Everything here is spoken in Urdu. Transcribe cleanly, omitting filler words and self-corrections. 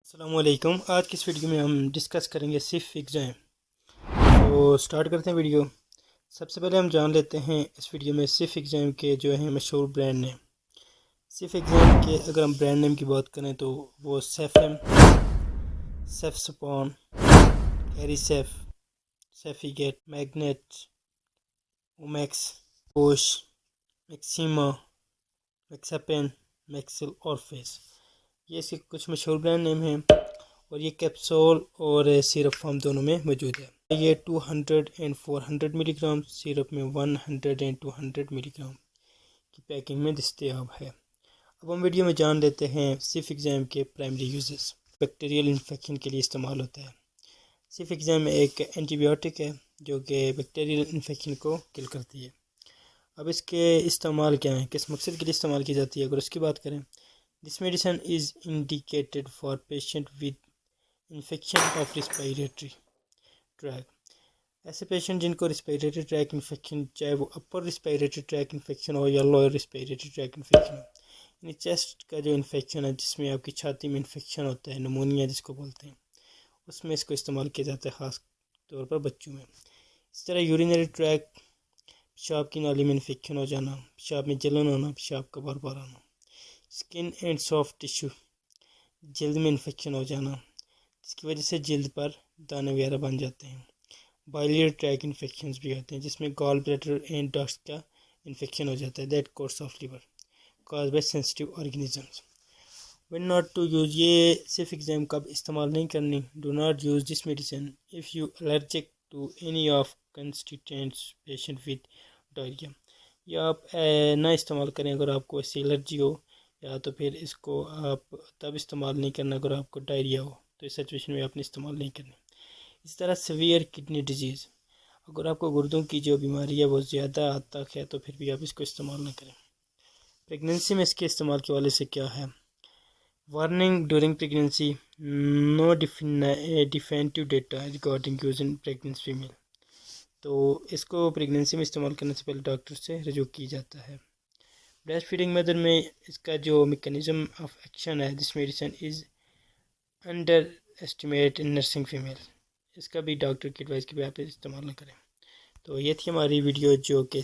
السلام علیکم۔ آج کی اس ویڈیو میں ہم ڈسکس کریں گے سیفکسائم۔ تو سٹارٹ کرتے ہیں ویڈیو۔ سب سے پہلے ہم جان لیتے ہیں اس ویڈیو میں سیفکسائم کے جو ہیں مشہور برانڈ نیم۔ سیفکسائم کے اگر ہم برانڈ نیم کی بات کریں تو وہ سیفم، سیفسپان، کیریسیف، سیفیگیٹ، میگنیٹ، اومیکس، کوش، میکسیما، میکسپین، میکسل اور فیس، یہ اس کے کچھ مشہور برانڈ نیم ہیں۔ اور یہ کیپسول اور سیرپ فارم دونوں میں موجود ہے۔ یہ 200 اینڈ 400 ملی گرام، سیرپ میں 100 اینڈ 200 ملی گرام کی پیکنگ میں دستیاب ہے۔ اب ہم ویڈیو میں جان لیتے ہیں سیفکسائم کے پرائمری یوزز۔ بیکٹیریل انفیکشن کے لیے استعمال ہوتا ہے۔ سیفکسائم ایک اینٹی بایوٹک ہے جو کہ بیکٹیریل انفیکشن کو کل کرتی ہے۔ اب اس کے استعمال کیا ہیں، کس مقصد کے لیے استعمال کی جاتی ہے، اگر اس کی بات کریں۔ This medicine is indicated for patient with infection of respiratory tract۔ ایسے پیشنٹ جن کو ریسپیریٹری ٹریک انفیکشن، چاہے وہ اپر ریسپیریٹری ٹریک انفیکشن ہو یا لوئر ریسپیریٹری ٹریک انفیکشن ہو، یعنی چیسٹ کا جو انفیکشن ہے جس میں آپ کی چھاتی میں انفیکشن ہوتا ہے، نمونیا جس کو بولتے ہیں، اس میں اس کو استعمال کیا جاتا ہے، خاص طور پر بچوں میں۔ اس طرح یورینری ٹریک، پیشاب کی نالی میں انفیکشن ہو جانا، پیشاب میں جلن ہونا، پیشاب کا بار بار آنا۔ اسکن اینڈ سافٹ ٹیشو، جلد میں انفیکشن ہو جانا جس کی وجہ سے جلد پر دانے وغیرہ بن جاتے ہیں۔ بائلیری ٹریک انفیکشنز بھی ہوتے ہیں جس میں گال بلیڈر اینڈ ڈکٹس کا انفیکشن ہو جاتا ہے۔ That course of liver cause by sensitive organisms. When not to use, یہ سیفکسائم کب استعمال نہیں کرنی۔ Do not use this medicine if you allergic to any of constituents patient with diarrhoea. یا آپ نہ استعمال کریں اگر آپ کو ایسی الرجی ہو، یا تو پھر اس کو آپ تب استعمال نہیں کرنا اگر آپ کو ڈائریا ہو، تو اس سچویشن میں آپ نے استعمال نہیں کرنا۔ اس طرح سیویئر کڈنی ڈیزیز، اگر آپ کو گردوں کی جو بیماری ہے وہ زیادہ حد تک ہے تو پھر بھی آپ اس کو استعمال نہ کریں۔ پریگننسی میں اس کے استعمال کے حوالے سے کیا ہے۔ وارننگ ڈورنگ پریگننسی، نو ڈیفینیٹو ڈیٹا ریگارڈنگ یوز ان پریگننٹ فیمیل۔ تو اس کو پریگننسی میں استعمال کرنے سے پہلے ڈاکٹر سے رجوع کی جاتا ہے۔ بریسٹ فیڈنگ مدر میں اس کا جو میکانزم آف ایکشن ہے، this medicine is under estimate in nursing female, اس کا بھی ڈاکٹر کی ایڈوائس کے پہ آپ استعمال نہ کریں۔ تو یہ تھی ہماری ویڈیو جو کہ